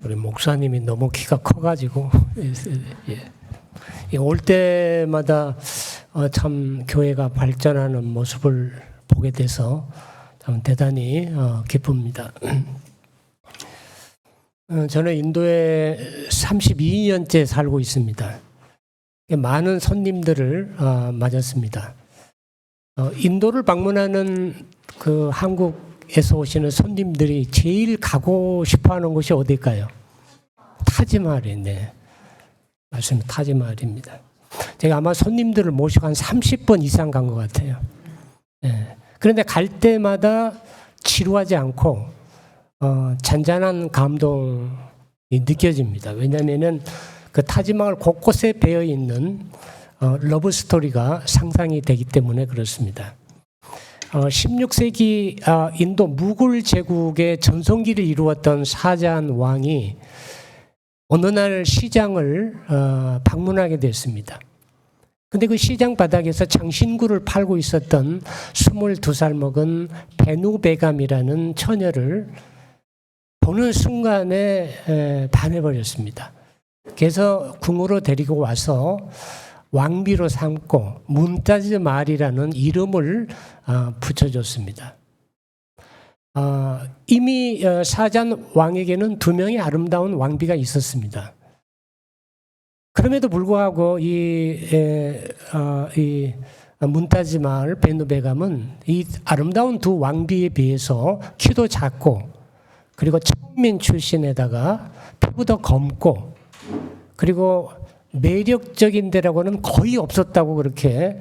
우리 목사님이 너무 키가 커가지고 올 때마다 참 교회가 발전하는 모습을 보게 돼서 참 대단히 기쁩니다. 저는 인도에 32년째 살고 있습니다. 많은 손님들을 맞았습니다. 인도를 방문하는 그 한국에서 오시는 손님들이 제일 가고 싶어하는 곳이 어딜까요? 타지마할이네. 말씀 타지마할입니다. 제가 아마 손님들을 모시고 한 30번 이상 간 것 같아요. 네. 그런데 갈 때마다 지루하지 않고 잔잔한 감동이 느껴집니다. 왜냐하면은 그 타지마할 곳곳에 배어 있는 러브 스토리가 상상이 되기 때문에 그렇습니다. 16세기 인도 무굴 제국의 전성기를 이루었던 샤자한 왕이 어느 날 시장을 방문하게 됐습니다. 근데 그 시장 바닥에서 장신구를 팔고 있었던 22살 먹은 베누베감이라는 처녀를 보는 순간에 반해버렸습니다. 그래서 궁으로 데리고 와서 왕비로 삼고 문타즈 마을이라는 이름을 붙여줬습니다. 이미 샤잔 왕에게는 2명의 아름다운 왕비가 있었습니다. 그럼에도 불구하고 이 문타즈 마을 베누베감은 이 아름다운 두 왕비에 비해서 키도 작고 그리고 천민 출신에다가 피부도 검고 그리고 매력적인 데라고는 거의 없었다고 그렇게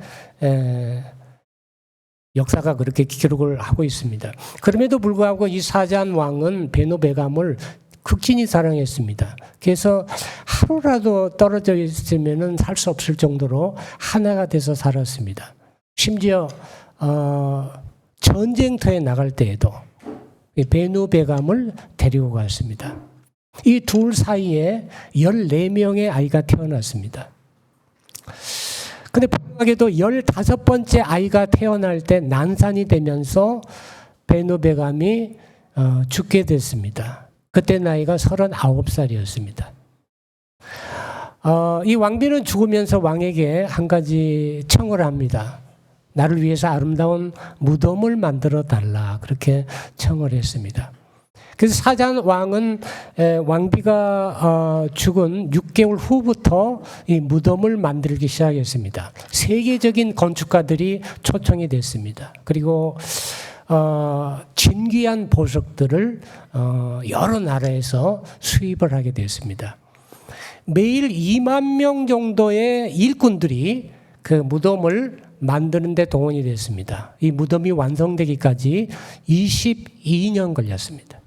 역사가 그렇게 기록을 하고 있습니다. 그럼에도 불구하고 이 샤자한 왕은 베누베감을 극진히 사랑했습니다. 그래서 하루라도 떨어져 있으면 살 수 없을 정도로 하나가 돼서 살았습니다. 심지어 전쟁터에 나갈 때에도 베누베감을 데리고 갔습니다. 이 둘 사이에 14명의 아이가 태어났습니다. 근데 불행하게도 15번째 아이가 태어날 때 난산이 되면서 베누베감이 죽게 됐습니다. 그때 나이가 39살이었습니다. 이 왕비는 죽으면서 왕에게 한 가지 청을 합니다. 나를 위해서 아름다운 무덤을 만들어 달라. 그렇게 청을 했습니다. 그래서 샤자한 왕은 왕비가 죽은 6개월 후부터 이 무덤을 만들기 시작했습니다. 세계적인 건축가들이 초청이 됐습니다. 그리고 진귀한 보석들을 여러 나라에서 수입을 하게 됐습니다. 매일 2만 명 정도의 일꾼들이 그 무덤을 만드는 데 동원이 됐습니다. 이 무덤이 완성되기까지 22년 걸렸습니다.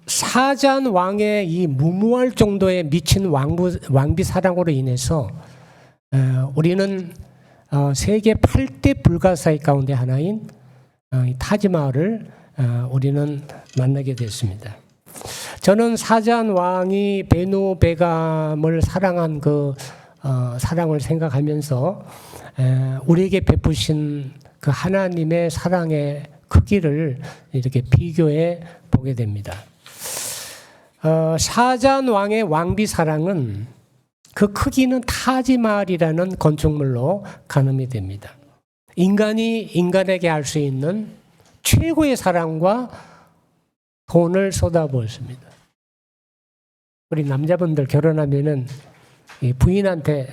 샤자한 왕의 이 무모할 정도의 미친 왕비 사랑으로 인해서 우리는 세계 8대 불가사의 가운데 하나인 타지마할을 우리는 만나게 됐습니다. 저는 샤자한 왕이 베누베감을 사랑한 그 사랑을 생각하면서 우리에게 베푸신 그 하나님의 사랑의 크기를 이렇게 비교해 보게 됩니다. 샤자한 왕의 왕비 사랑은 그 크기는 타지마할이라는 건축물로 가늠이 됩니다. 인간이 인간에게 할 수 있는 최고의 사랑과 돈을 쏟아부었습니다. 우리 남자분들 결혼하면은 부인한테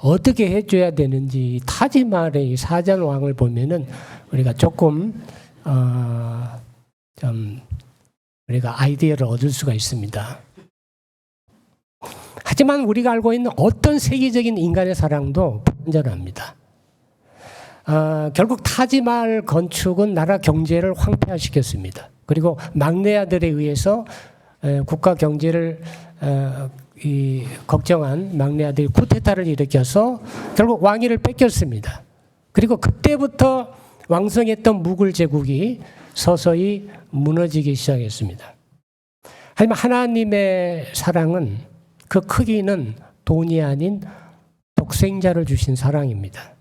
어떻게 해줘야 되는지 타지마할의 샤자한 왕을 보면은 우리가 조금 좀 우리가 아이디어를 얻을 수가 있습니다. 하지만 우리가 알고 있는 어떤 세계적인 인간의 사랑도 불완전합니다. 결국 타지마할 건축은 나라 경제를 황폐화시켰습니다. 그리고 막내 아들에 의해서 국가 경제를 걱정한 막내 아들이 쿠데타를 일으켜서 결국 왕위를 뺏겼습니다. 그리고 그때부터 왕성했던 무굴 제국이 서서히 무너지기 시작했습니다. 하지만 하나님의 사랑은 그 크기는 돈이 아닌 독생자를 주신 사랑입니다.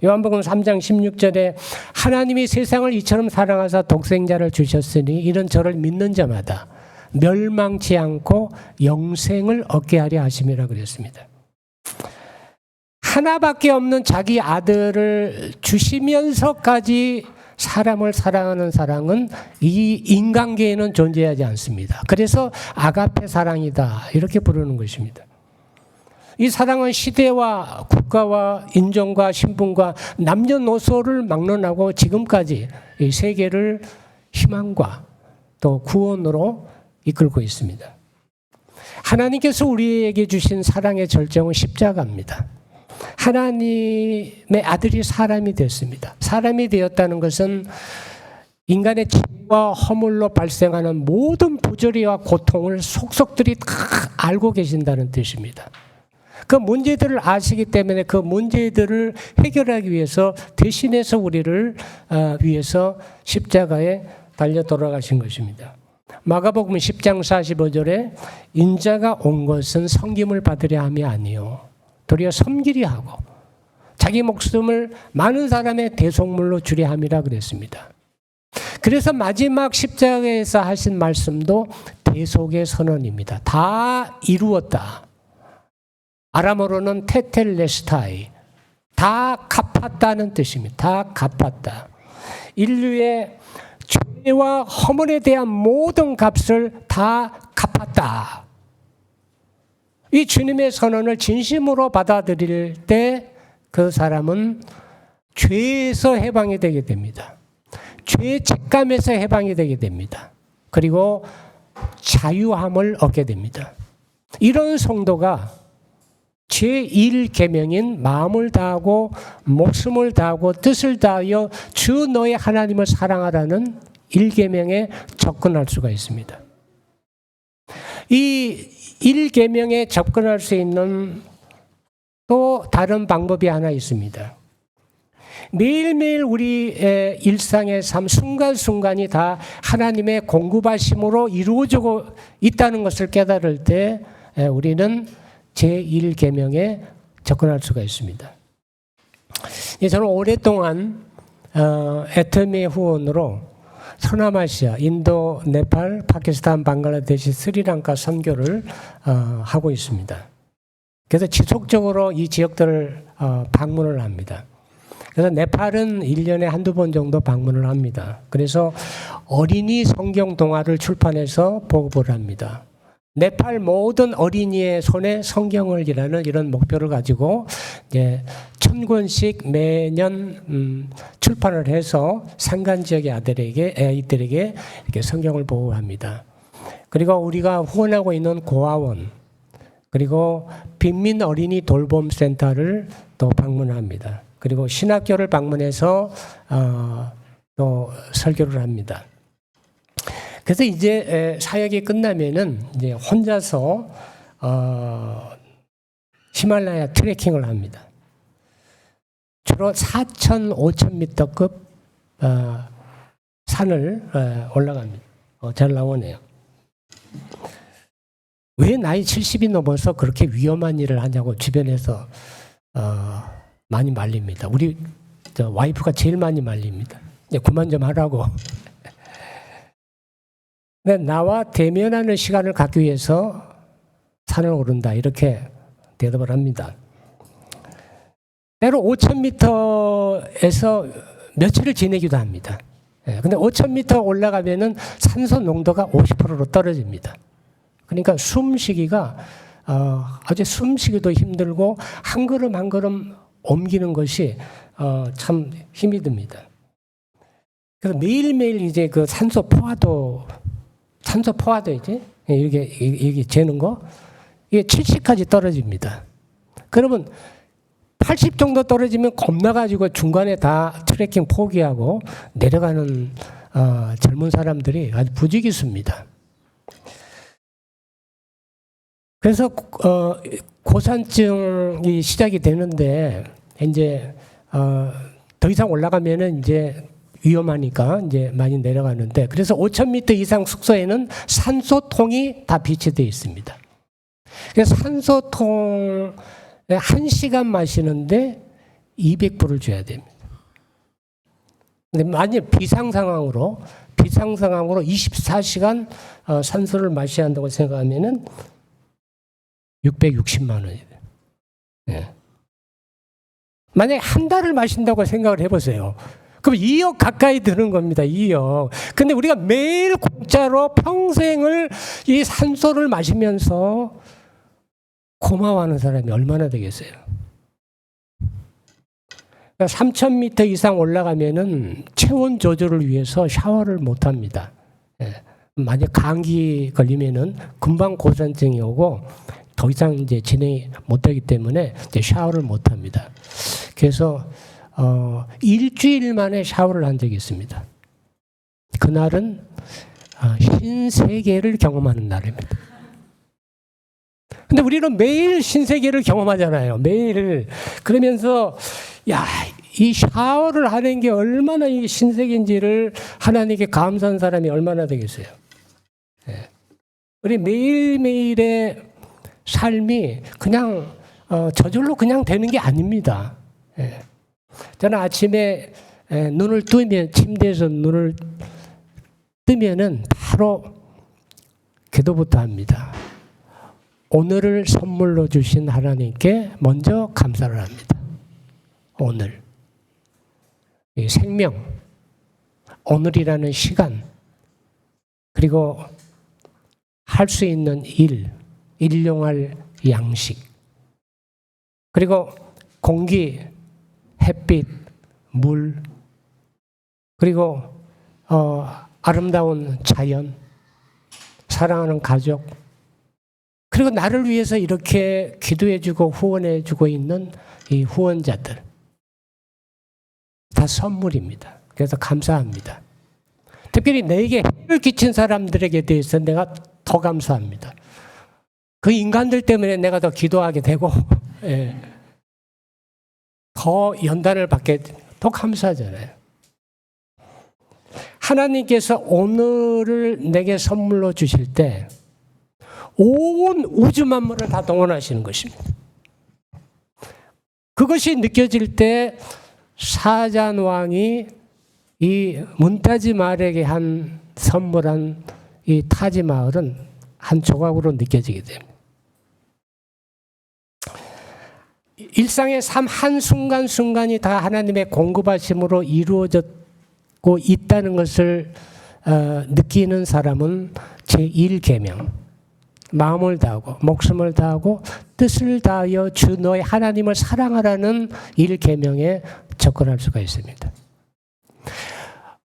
요한복음 3장 16절에 하나님이 세상을 이처럼 사랑하사 독생자를 주셨으니 이는 저를 믿는 자마다 멸망치 않고 영생을 얻게 하려 하심이라 그랬습니다. 하나밖에 없는 자기 아들을 주시면서까지 사람을 사랑하는 사랑은 이 인간계에는 존재하지 않습니다. 그래서 아가페 사랑이다 이렇게 부르는 것입니다. 이 사랑은 시대와 국가와 인종과 신분과 남녀노소를 막론하고 지금까지 이 세계를 희망과 또 구원으로 이끌고 있습니다. 하나님께서 우리에게 주신 사랑의 절정은 십자가입니다. 하나님의 아들이 사람이 됐습니다. 사람이 되었다는 것은 인간의 죄와 허물로 발생하는 모든 부조리와 고통을 속속들이 다 알고 계신다는 뜻입니다. 그 문제들을 아시기 때문에 그 문제들을 해결하기 위해서 대신해서 우리를 위해서 십자가에 달려 돌아가신 것입니다. 마가복음 10장 45절에 인자가 온 것은 섬김을 받으려 함이 아니요 도리어 섬기려 하고 자기 목숨을 많은 사람의 대속물로 주려 함이라 그랬습니다. 그래서 마지막 십자가에서 하신 말씀도 대속의 선언입니다. 다 이루었다. 아람어로는 테텔레스타이, 다 갚았다는 뜻입니다. 다 갚았다. 인류의 죄와 허물에 대한 모든 값을 다 갚았다. 이 주님의 선언을 진심으로 받아들일 때 그 사람은 죄에서 해방이 되게 됩니다. 죄의 책감에서 해방이 되게 됩니다. 그리고 자유함을 얻게 됩니다. 이런 성도가 제1계명인 마음을 다하고 목숨을 다하고 뜻을 다하여 주 너의 하나님을 사랑하라는 1계명에 접근할 수가 있습니다. 이 1계명에 접근할 수 있는 또 다른 방법이 하나 있습니다. 매일매일 우리의 일상의 삶 순간순간이 다 하나님의 공급하심으로 이루어지고 있다는 것을 깨달을 때 우리는 제1계명에 접근할 수가 있습니다. 저는 오랫동안 애터미 후원으로 서남아시아, 인도, 네팔, 파키스탄, 방글라데시, 스리랑카 선교를 하고 있습니다. 그래서 지속적으로 이 지역들을 방문을 합니다. 그래서 네팔은 1년에 한두 번 정도 방문을 합니다. 그래서 어린이 성경 동화를 출판해서 보급을 합니다. 네팔 모든 어린이의 손에 성경을이라는 이런 목표를 가지고 이제 1000권씩 매년 출판을 해서 산간 지역의 아이들에게 이렇게 성경을 보호합니다. 그리고 우리가 후원하고 있는 고아원 그리고 빈민 어린이 돌봄센터를 또 방문합니다. 그리고 신학교를 방문해서 또 설교를 합니다. 그래서 이제 사역이 끝나면은 이제 혼자서 히말라야 트레킹을 합니다. 주로 4,000, 5,000m급 산을 올라갑니다. 잘 나오네요. 왜 나이 70이 넘어서 그렇게 위험한 일을 하냐고 주변에서 많이 말립니다. 우리 와이프가 제일 많이 말립니다. 이제 그만 좀 하라고. 나와 대면하는 시간을 갖기 위해서 산을 오른다 이렇게 대답을 합니다. 때로 5,000m에서 며칠을 지내기도 합니다. 근데 5,000m 올라가면은 산소 농도가 50%로 떨어집니다. 그러니까 숨쉬기가 아주 숨쉬기도 힘들고 한 걸음 한 걸음 옮기는 것이 참 힘이 듭니다. 그래서 매일매일 이제 그 산소 포화도 이제 이렇게 재는 거 이게 70까지 떨어집니다. 그러면 80 정도 떨어지면 겁나가지고 중간에 다 트레킹 포기하고 내려가는 젊은 사람들이 아주 부지기수입니다. 그래서 고산증이 시작이 되는데 이제 더 이상 올라가면은 이제 위험하니까 이제 많이 내려가는데, 그래서 5,000m 이상 숙소에는 산소통이 다 비치되어 있습니다. 그래서 산소통에 1시간 마시는데 200불을 줘야 됩니다. 근데 만약 비상상황으로 24시간 산소를 마셔야 한다고 생각하면은 660만 원이 돼요. 네. 만약에 한 달을 마신다고 생각을 해보세요. 그럼 2억 가까이 드는 겁니다. 2억. 근데 우리가 매일 공짜로 평생을 이 산소를 마시면서 고마워하는 사람이 얼마나 되겠어요? 3,000m 이상 올라가면은 체온 조절을 위해서 샤워를 못 합니다. 예. 만약 감기 걸리면은 금방 고산증이 오고 더 이상 이제 진행이 못 되기 때문에 이제 샤워를 못 합니다. 그래서 일주일 만에 샤워를 한 적이 있습니다. 그날은 신세계를 경험하는 날입니다. 근데 우리는 매일 신세계를 경험하잖아요. 매일. 그러면서 이 샤워를 하는 게 얼마나 이 신세계인지를 하나님께 감사한 사람이 얼마나 되겠어요. 네. 우리 매일매일의 삶이 그냥 저절로 그냥 되는 게 아닙니다. 네. 저는 아침에 눈을 뜨면, 침대에서 눈을 뜨면은 바로 기도부터 합니다. 오늘을 선물로 주신 하나님께 먼저 감사를 합니다. 오늘. 이 생명, 오늘이라는 시간, 그리고 할 수 있는 일, 일용할 양식, 그리고 공기, 햇빛, 물, 그리고 아름다운 자연, 사랑하는 가족, 그리고 나를 위해서 이렇게 기도해주고 후원해주고 있는 이 후원자들, 다 선물입니다. 그래서 감사합니다. 특별히 내게 해를 끼친 사람들에게 대해서 내가 더 감사합니다. 그 인간들 때문에 내가 더 기도하게 되고 예. 더 연단을 받게 더 감사하잖아요. 하나님께서 오늘을 내게 선물로 주실 때 온 우주 만물을 다 동원하시는 것입니다. 그것이 느껴질 때 사잔 왕이 이 문타지 말에게 한 선물한 이 타지 마을은 한 조각으로 느껴지게 됩니다. 일상의 삶 한순간순간이 다 하나님의 공급하심으로 이루어졌고 있다는 것을 느끼는 사람은 제1계명, 마음을 다하고 목숨을 다하고 뜻을 다하여 주 너의 하나님을 사랑하라는 1계명에 접근할 수가 있습니다.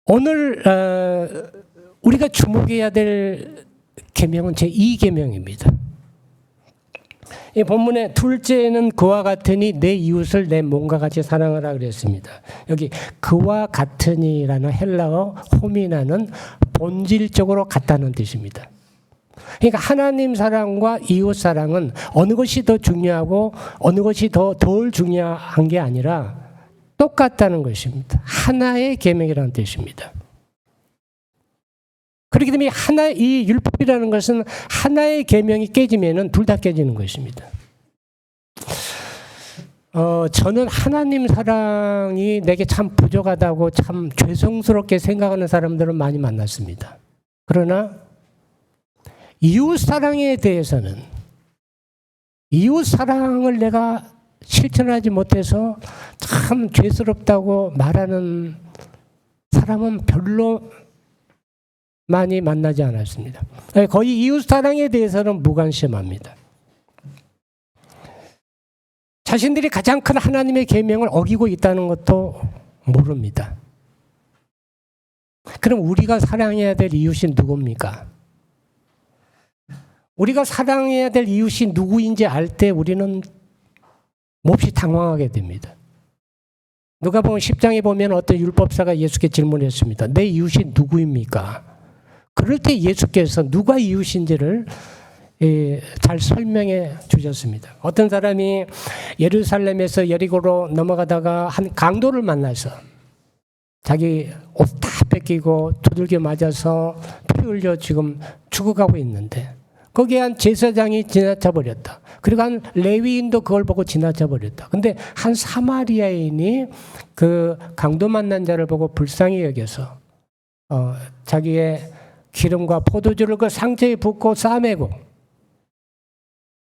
오늘 우리가 주목해야 될 계명은 제2계명입니다. 이 본문의 둘째는 그와 같으니 내 이웃을 내 몸과 같이 사랑하라 그랬습니다. 여기 그와 같으니라는 헬라어 호미나는 본질적으로 같다는 뜻입니다. 그러니까 하나님 사랑과 이웃 사랑은 어느 것이 더 중요하고 어느 것이 더 덜 중요한 게 아니라 똑같다는 것입니다. 하나의 계명이라는 뜻입니다. 그렇기 때문에 이 율법이라는 것은 하나의 계명이 깨지면은 둘 다 깨지는 것입니다. 저는 하나님 사랑이 내게 참 부족하다고 참 죄송스럽게 생각하는 사람들은 많이 만났습니다. 그러나 이웃 사랑에 대해서는 이웃 사랑을 내가 실천하지 못해서 참 죄스럽다고 말하는 사람은 별로 많이 만나지 않았습니다. 거의 이웃 사랑에 대해서는 무관심합니다. 자신들이 가장 큰 하나님의 계명을 어기고 있다는 것도 모릅니다. 그럼 우리가 사랑해야 될 이웃이 누굽니까? 우리가 사랑해야 될 이웃이 누구인지 알 때 우리는 몹시 당황하게 됩니다. 누가복음 10장에 보면 어떤 율법사가 예수께 질문했습니다. 내 이웃이 누구입니까? 그럴 때 예수께서 누가 이웃인지를 잘 설명해 주셨습니다. 어떤 사람이 예루살렘에서 여리고로 넘어가다가 한 강도를 만나서 자기 옷 다 뺏기고 두들겨 맞아서 피 흘려 지금 죽어가고 있는데 거기에 한 제사장이 지나쳐 버렸다. 그리고 한 레위인도 그걸 보고 지나쳐 버렸다. 근데 한 사마리아인이 그 강도 만난 자를 보고 불쌍히 여겨서 자기의 기름과 포도주를 그 상처에 붓고 싸매고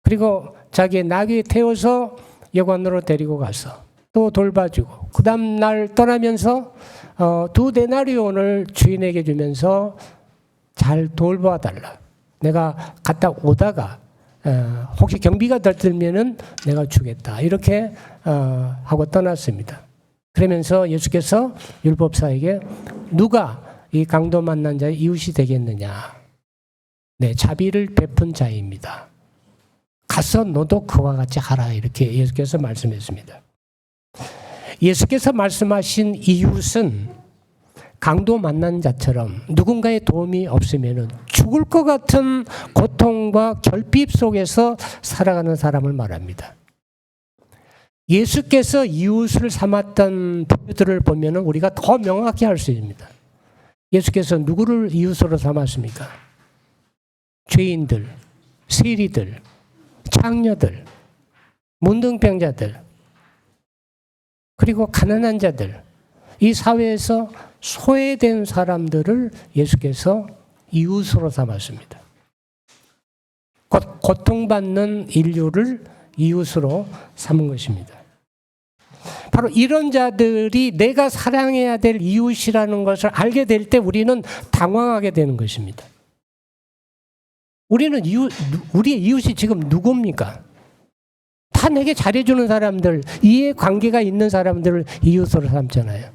그리고 자기의 나귀에 태워서 여관으로 데리고 가서 또 돌봐주고 그 다음 날 떠나면서 2데나리온을 주인에게 주면서 잘 돌봐달라. 내가 갔다 오다가 혹시 경비가 들면은 내가 주겠다. 이렇게 하고 떠났습니다. 그러면서 예수께서 율법사에게 누가 이 강도 만난 자의 이웃이 되겠느냐? 네, 자비를 베푼 자입니다. 가서 너도 그와 같이 하라. 이렇게 예수께서 말씀했습니다. 예수께서 말씀하신 이웃은 강도 만난 자처럼 누군가의 도움이 없으면 죽을 것 같은 고통과 결핍 속에서 살아가는 사람을 말합니다. 예수께서 이웃을 삼았던 비유들을 보면 우리가 더 명확히 알 수 있습니다. 예수께서 누구를 이웃으로 삼았습니까? 죄인들, 세리들, 창녀들, 문둥병자들, 그리고 가난한 자들, 이 사회에서 소외된 사람들을 예수께서 이웃으로 삼았습니다. 고통받는 인류를 이웃으로 삼은 것입니다. 바로 이런 자들이 내가 사랑해야 될 이웃이라는 것을 알게 될 때 우리는 당황하게 되는 것입니다. 우리의 이웃이 지금 누굽니까? 다 내게 잘해주는 사람들, 이해관계가 있는 사람들을 이웃으로 삼잖아요.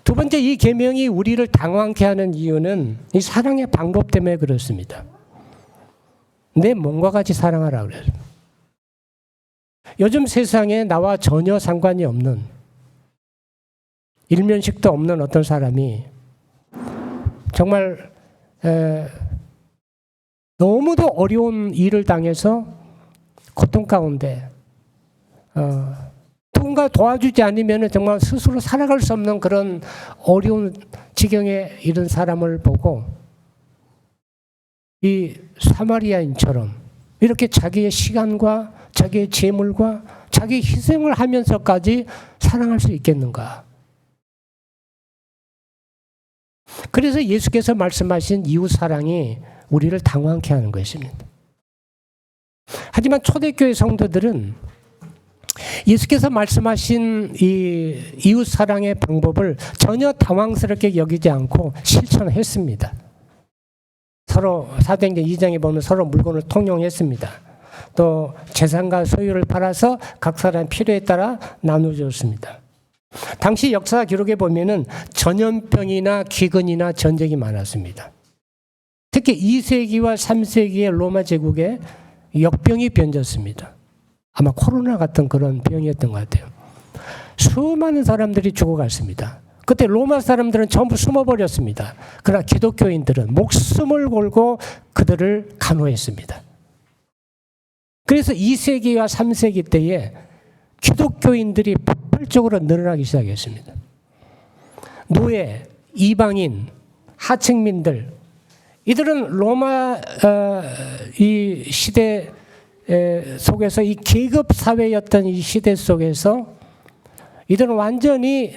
두 번째, 이 계명이 우리를 당황케 하는 이유는 이 사랑의 방법 때문에 그렇습니다. 내 몸과 같이 사랑하라 그래요. 요즘 세상에 나와 전혀 상관이 없는, 일면식도 없는 어떤 사람이 정말 너무도 어려운 일을 당해서 고통 가운데 누군가 도와주지 않으면 정말 스스로 살아갈 수 없는 그런 어려운 지경에 이른 사람을 보고 이 사마리아인처럼 이렇게 자기의 시간과 자기의 재물과 자기 희생을 하면서까지 사랑할 수 있겠는가? 그래서 예수께서 말씀하신 이웃 사랑이 우리를 당황케 하는 것입니다. 하지만 초대교회 성도들은 예수께서 말씀하신 이 이웃 사랑의 방법을 전혀 당황스럽게 여기지 않고 실천했습니다. 서로 사도행전 2장에 보면 서로 물건을 통용했습니다. 또 재산과 소유를 팔아서 각 사람 필요에 따라 나눠줬습니다. 당시 역사 기록에 보면은 전염병이나 기근이나 전쟁이 많았습니다. 특히 2세기와 3세기의 로마 제국에 역병이 번졌습니다. 아마 코로나 같은 그런 병이었던 것 같아요. 수많은 사람들이 죽어갔습니다. 그때 로마 사람들은 전부 숨어버렸습니다. 그러나 기독교인들은 목숨을 걸고 그들을 간호했습니다. 그래서 2세기와 3세기 때에 기독교인들이 폭발적으로 늘어나기 시작했습니다. 노예, 이방인, 하층민들, 이들은 로마 이 시대 속에서 이 계급 사회였던 이 시대 속에서 이들은 완전히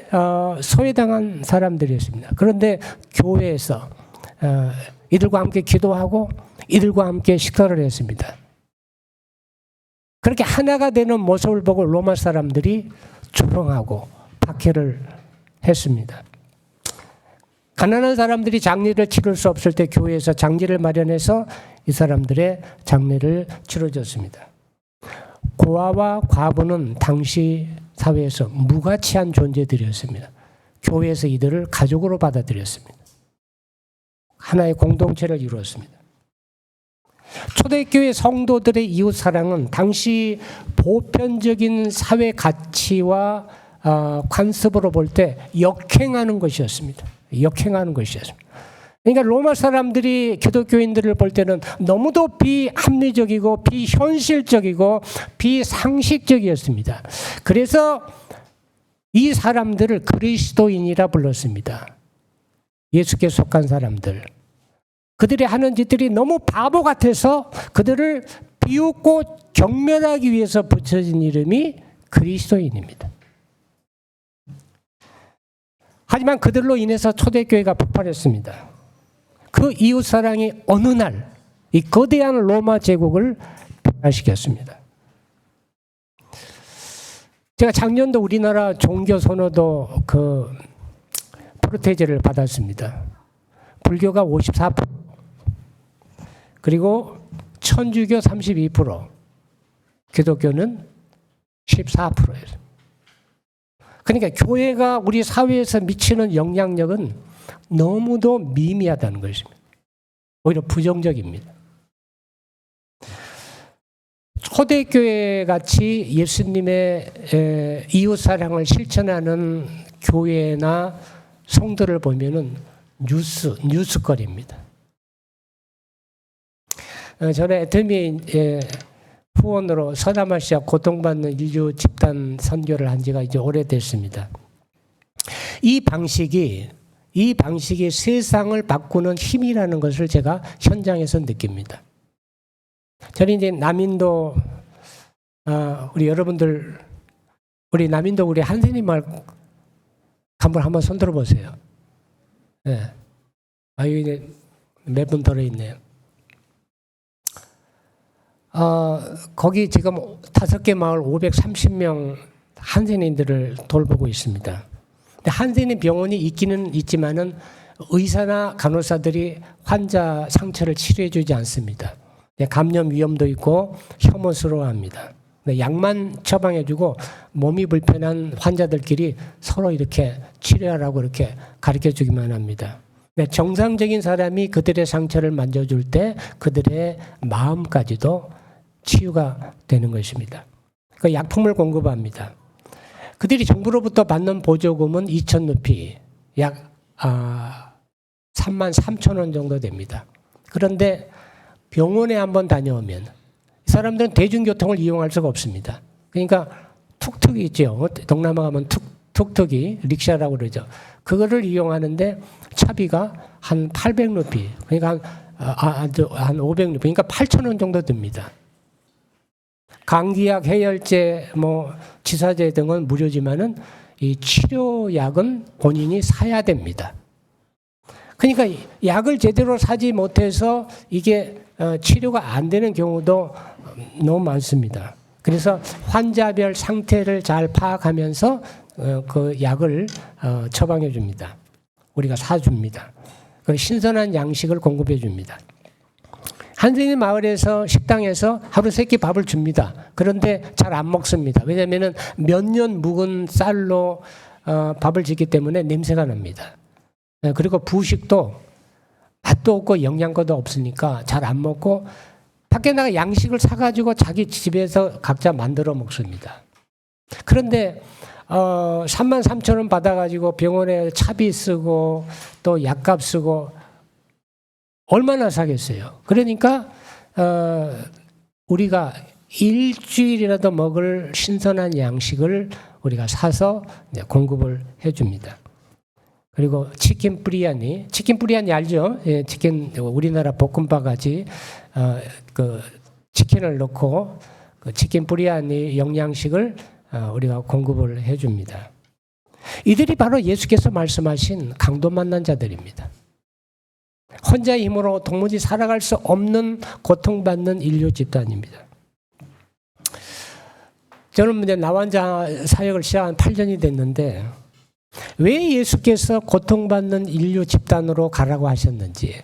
소외당한 사람들이었습니다. 그런데 교회에서 이들과 함께 기도하고 이들과 함께 식사를 했습니다. 그렇게 하나가 되는 모습을 보고 로마 사람들이 조롱하고 박해를 했습니다. 가난한 사람들이 장례를 치를 수 없을 때 교회에서 장례를 마련해서 이 사람들의 장례를 치러줬습니다. 고아와 과부는 당시 사회에서 무가치한 존재들이었습니다. 교회에서 이들을 가족으로 받아들였습니다. 하나의 공동체를 이루었습니다. 초대교회 성도들의 이웃 사랑은 당시 보편적인 사회 가치와 관습으로 볼 때 역행하는 것이었습니다. 역행하는 것이었습니다. 그러니까 로마 사람들이 기독교인들을 볼 때는 너무도 비합리적이고 비현실적이고 비상식적이었습니다. 그래서 이 사람들을 그리스도인이라 불렀습니다. 예수께 속한 사람들. 그들이 하는 짓들이 너무 바보 같아서 그들을 비웃고 경멸하기 위해서 붙여진 이름이 그리스도인입니다. 하지만 그들로 인해서 초대교회가 폭발했습니다. 그 이웃사랑이 어느 날 이 거대한 로마 제국을 변화시켰습니다. 제가 작년도 우리나라 종교선언도 그 프로테제를 받았습니다. 불교가 54%, 그리고 천주교 32%, 기독교는 14%예요. 그러니까 교회가 우리 사회에서 미치는 영향력은 너무도 미미하다는 것입니다. 오히려 부정적입니다. 초대교회 같이 예수님의 이웃사랑을 실천하는 교회나 성도를 보면은 뉴스거리입니다. 저는 애터미 후원으로 서남아시아 고통받는 인류 집단 선교를 한 지가 이제 오래됐습니다. 이 방식이 세상을 바꾸는 힘이라는 것을 제가 현장에서 느낍니다. 저는 이제 남인도, 우리 여러분들, 우리 남인도 우리 한세님 말 한번 손들어 보세요. 네. 여기 이제 몇 분 들어있네요. 거기 지금 5개 마을 530명 한센인들을 돌보고 있습니다. 근데 한센인 병원이 있기는 있지만은 의사나 간호사들이 환자 상처를 치료해주지 않습니다. 감염 위험도 있고 혐오스러워합니다. 약만 처방해주고 몸이 불편한 환자들끼리 서로 이렇게 치료하라고 이렇게 가르쳐주기만 합니다. 정상적인 사람이 그들의 상처를 만져줄 때 그들의 마음까지도 치유가 되는 것입니다. 그 약품을 공급합니다. 그들이 정부로부터 받는 보조금은 2,000루피, 약 33,000원 정도 됩니다. 그런데 병원에 한번 다녀오면 이 사람들은 대중교통을 이용할 수가 없습니다. 그러니까 툭툭이 있죠. 동남아 가면 툭툭이 릭샤라고 그러죠. 그거를 이용하는데 차비가 한 800루피, 그러니까 한 500루피, 그러니까 8,000원 정도 듭니다. 감기약, 해열제, 지사제 등은 무료지만은 이 치료약은 본인이 사야 됩니다. 그러니까 약을 제대로 사지 못해서 이게 치료가 안 되는 경우도 너무 많습니다. 그래서 환자별 상태를 잘 파악하면서 그 약을 처방해 줍니다. 우리가 사줍니다. 신선한 양식을 공급해 줍니다. 한센인 마을에서 식당에서 하루 3끼 밥을 줍니다. 그런데 잘 안 먹습니다. 왜냐하면 몇 년 묵은 쌀로 밥을 짓기 때문에 냄새가 납니다. 그리고 부식도 맛도 없고 영양가도 없으니까 잘 안 먹고 밖에 나가 양식을 사가지고 자기 집에서 각자 만들어 먹습니다. 그런데 33,000원 받아가지고 병원에 차비 쓰고 또 약값 쓰고 얼마나 사겠어요. 그러니까 우리가 일주일이라도 먹을 신선한 양식을 우리가 사서 공급을 해줍니다. 그리고 치킨 브리아니 알죠? 예, 치킨 우리나라 볶음밥 같이 그 치킨을 넣고 그 치킨 브리아니 영양식을 우리가 공급을 해줍니다. 이들이 바로 예수께서 말씀하신 강도 만난 자들입니다. 혼자의 힘으로 도무지 살아갈 수 없는 고통받는 인류 집단입니다. 저는 이제 나환자 사역을 시작한 8년이 됐는데 왜 예수께서 고통받는 인류 집단으로 가라고 하셨는지,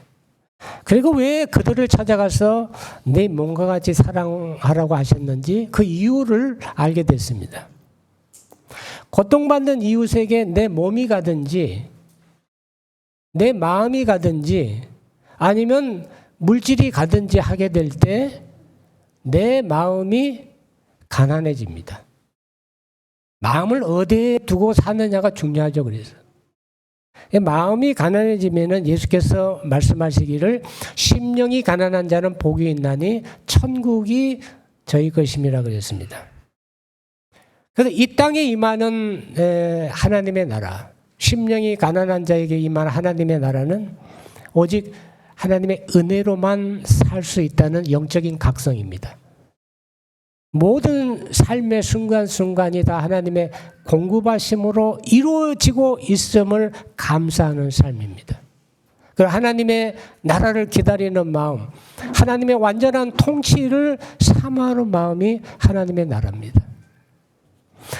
그리고 왜 그들을 찾아가서 내 몸과 같이 사랑하라고 하셨는지 그 이유를 알게 됐습니다. 고통받는 이웃에게 내 몸이 가든지 내 마음이 가든지 아니면 물질이 가든지 하게 될 때 내 마음이 가난해집니다. 마음을 어디에 두고 사느냐가 중요하죠. 그래서 마음이 가난해지면은 예수께서 말씀하시기를 심령이 가난한 자는 복이 있나니 천국이 저희 것임이라 그랬습니다. 그래서 이 땅에 임하는 하나님의 나라, 심령이 가난한 자에게 임하는 하나님의 나라는 오직 하나님의 은혜로만 살 수 있다는 영적인 각성입니다. 모든 삶의 순간순간이 다 하나님의 공급하심으로 이루어지고 있음을 감사하는 삶입니다. 그리고 하나님의 나라를 기다리는 마음, 하나님의 완전한 통치를 사모하는 마음이 하나님의 나라입니다.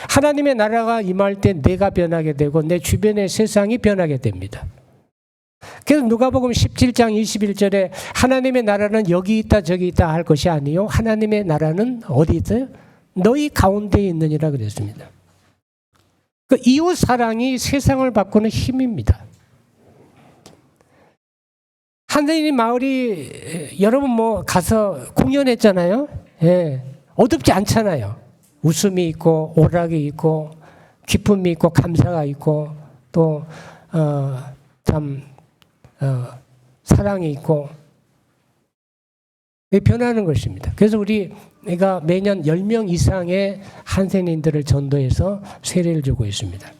하나님의 나라가 임할 때 내가 변하게 되고 내 주변의 세상이 변하게 됩니다. 그래서 누가복음 17장 21절에 하나님의 나라는 여기 있다 저기 있다 할 것이 아니요 하나님의 나라는 어디 있어요? 너희 가운데 있느니라 그랬습니다. 그 이웃 사랑이 세상을 바꾸는 힘입니다. 한세인 마을이 여러분 뭐 가서 공연했잖아요. 예, 어둡지 않잖아요. 웃음이 있고 오락이 있고 기쁨이 있고 감사가 있고 또 사랑이 있고 변하는 것입니다. 그래서 우리가 매년 10명 이상의 한센인들을 전도해서 세례를 주고 있습니다.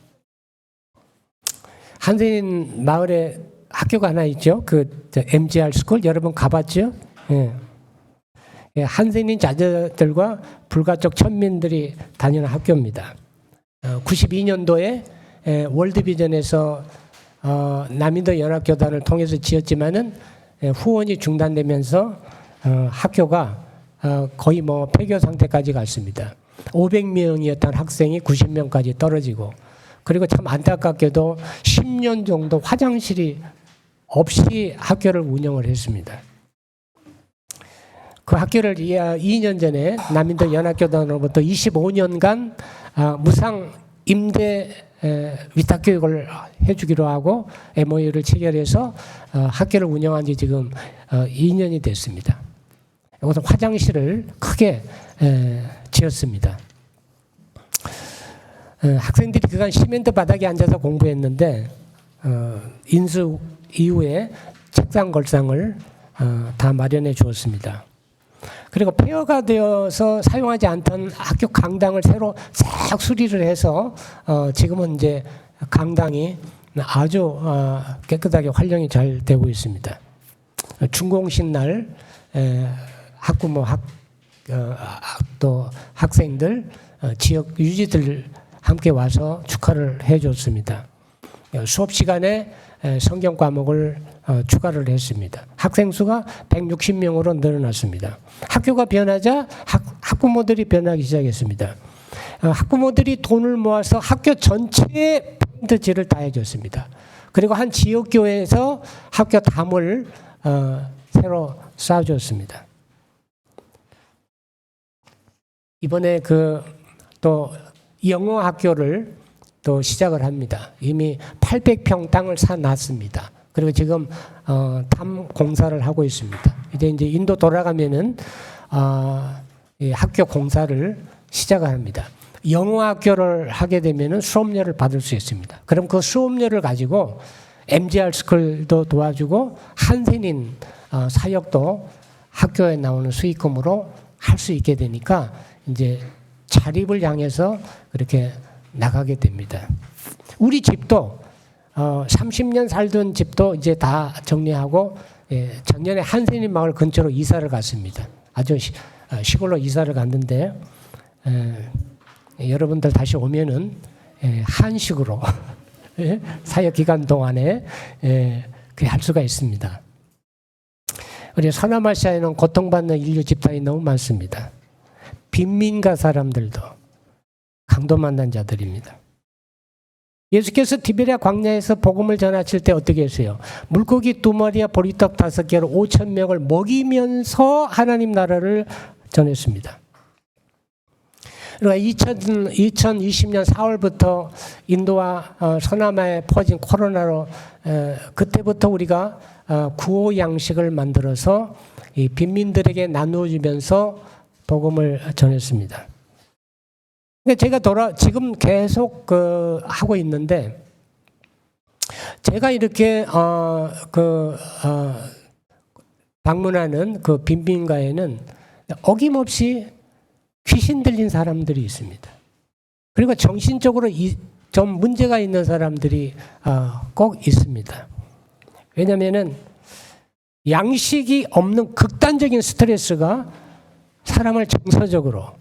한센인 마을에 학교가 하나 있죠. 그 MGR 스쿨 여러분 가봤죠? 예. 한센인 자녀들과 불가족 천민들이 다니는 학교입니다. 92년도에 월드비전에서 남인도 연합교단을 통해서 지었지만은 후원이 중단되면서 학교가 거의 뭐 폐교 상태까지 갔습니다. 500명이었던 학생이 90명까지 떨어지고 그리고 참 안타깝게도 10년 정도 화장실이 없이 학교를 운영을 했습니다. 그 학교를 2년 전에 남인도 연합교단으로부터 25년간 무상 임대 위탁교육을 해주기로 하고 MOU를 체결해서 학교를 운영한 지 지금 2년이 됐습니다. 이것은 화장실을 크게 지었습니다. 학생들이 그간 시멘트 바닥에 앉아서 공부했는데 인수 이후에 책상 걸상을 다 마련해 주었습니다. 그리고 폐허가 되어서 사용하지 않던 학교 강당을 새로 싹 수리를 해서 지금은 이제 강당이 아주 깨끗하게 활용이 잘 되고 있습니다. 준공식 날 학부모 또 학생들 지역 유지들 함께 와서 축하를 해줬습니다. 수업 시간에 성경 과목을 추가를 했습니다. 학생 수가 160명으로 늘어났습니다. 학교가 변하자 학부모들이 변하기 시작했습니다. 학부모들이 돈을 모아서 학교 전체에 페인트칠을 다 해줬습니다. 그리고 한 지역교회에서 학교 담을 새로 쌓아줬습니다. 이번에 또 영어 학교를 또 시작을 합니다. 이미 800평 땅을 사놨습니다. 그리고 지금 담 공사를 하고 있습니다. 이제 인도 돌아가면은 학교 공사를 시작을 합니다. 영어 학교를 하게 되면은 수업료를 받을 수 있습니다. 그럼 그 수업료를 가지고 MGR 스쿨도 도와주고 한센인 사역도 학교에 나오는 수익금으로 할 수 있게 되니까 이제 자립을 향해서 그렇게 나가게 됩니다. 우리 집도 30년 살던 집도 이제 다 정리하고 작년에 한센인 마을 근처로 이사를 갔습니다. 아주 시골로 이사를 갔는데 여러분들 다시 오면은 한식으로 사역 기간 동안에 그렇게 할 수가 있습니다. 우리 서남아시아에는 고통받는 인류 집단이 너무 많습니다. 빈민가 사람들도 강도 만난 자들입니다. 예수께서 디베랴 광야에서 복음을 전하실 때 어떻게 했어요? 물고기 2마리와 보리떡 5개로 5,000명을 먹이면서 하나님 나라를 전했습니다. 그러니까 2020년 4월부터 인도와 서남아에 퍼진 코로나로 그때부터 우리가 구호 양식을 만들어서 이 빈민들에게 나누어주면서 복음을 전했습니다. 제가 지금 계속 하고 있는데 제가 이렇게 방문하는 그 빈민가에는 어김없이 귀신 들린 사람들이 있습니다. 그리고 정신적으로 좀 문제가 있는 사람들이 꼭 있습니다. 왜냐하면은 양식이 없는 극단적인 스트레스가 사람을 정서적으로,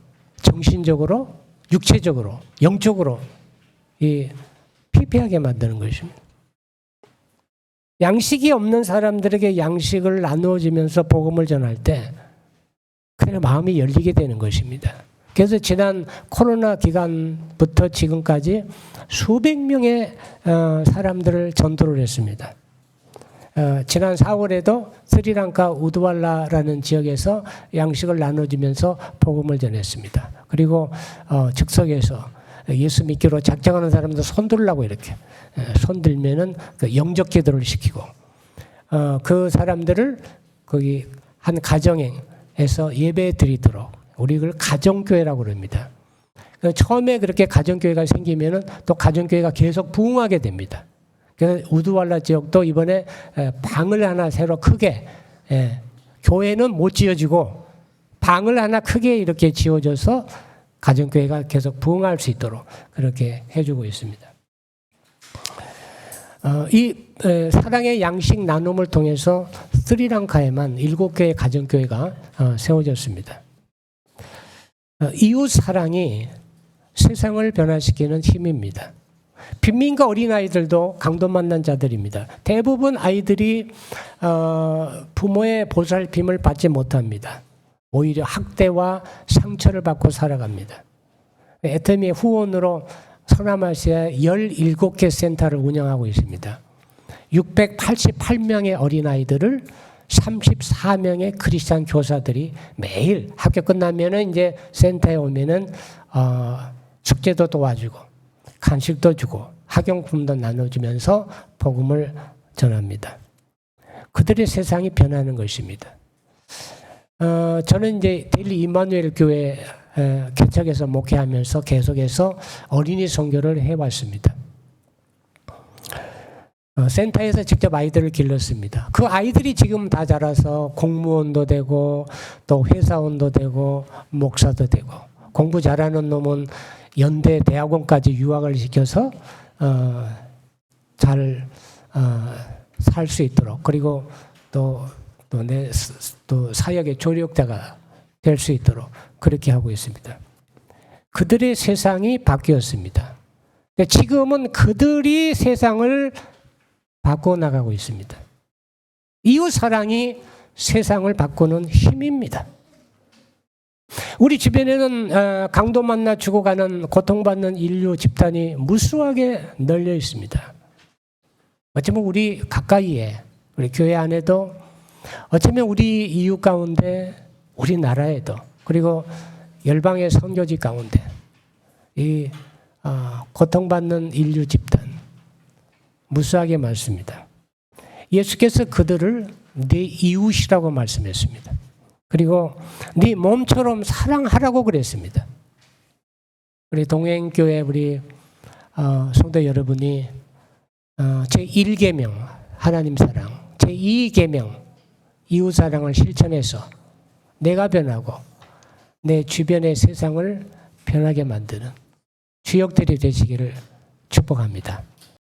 정신적으로, 육체적으로, 영적으로 피폐하게 만드는 것입니다. 양식이 없는 사람들에게 양식을 나누어지면서 복음을 전할 때 그냥 마음이 열리게 되는 것입니다. 그래서 지난 코로나 기간부터 지금까지 수백 명의 사람들을 전도를 했습니다. 지난 4월에도 스리랑카 우드왈라라는 지역에서 양식을 나눠주면서 복음을 전했습니다. 그리고 즉석에서 예수 믿기로 작정하는 사람들 손 들라고 이렇게 손 들면은 그 영적 기도를 시키고 그 사람들을 거기 한 가정에서 예배 드리도록 우리 그걸 가정교회라고 그럽니다. 처음에 그렇게 가정교회가 생기면은 또 가정교회가 계속 부흥하게 됩니다. 그래서 우드왈라 지역도 이번에 방을 하나 새로 크게 교회는 못 지어지고 방을 하나 크게 이렇게 지어져서 가정교회가 계속 부흥할 수 있도록 그렇게 해주고 있습니다. 이 사랑의 양식 나눔을 통해서 스리랑카에만 7개의 가정교회가 세워졌습니다. 이웃 사랑이 세상을 변화시키는 힘입니다. 빈민가 어린아이들도 강도 만난 자들입니다. 대부분 아이들이 부모의 보살핌을 받지 못합니다. 오히려 학대와 상처를 받고 살아갑니다. 애터미의 후원으로 서남아시아에 17개 센터를 운영하고 있습니다. 688명의 어린아이들을 34명의 크리스찬 교사들이 매일 학교 끝나면은 이제 센터에 오면은 숙제도 도와주고 간식도 주고 학용품도 나눠주면서 복음을 전합니다. 그들의 세상이 변하는 것입니다. 저는 이제 데일리 이마누엘 교회 개척해서 목회하면서 계속해서 어린이 선교를 해왔습니다. 센터에서 직접 아이들을 길렀습니다. 그 아이들이 지금 다 자라서 공무원도 되고 또 회사원도 되고 목사도 되고 공부 잘하는 놈은 연대 대학원까지 유학을 시켜서 잘 살 수 있도록 그리고 또 사역의 조력자가 될 수 있도록 그렇게 하고 있습니다. 그들의 세상이 바뀌었습니다. 지금은 그들이 세상을 바꿔나가고 있습니다. 이웃 사랑이 세상을 바꾸는 힘입니다. 우리 주변에는 강도 만나 죽어가는 고통받는 인류 집단이 무수하게 널려 있습니다. 어쩌면 우리 가까이에 우리 교회 안에도 어쩌면 우리 이웃 가운데 우리나라에도 그리고 열방의 선교지 가운데 이 고통받는 인류 집단 무수하게 많습니다. 예수께서 그들을 네 이웃이라고 말씀했습니다. 그리고 네 몸처럼 사랑하라고 그랬습니다. 우리 동행교회 우리 성도 여러분이 제1계명 하나님 사랑, 제2계명 이웃 사랑을 실천해서 내가 변하고 내 주변의 세상을 변하게 만드는 주역들이 되시기를 축복합니다.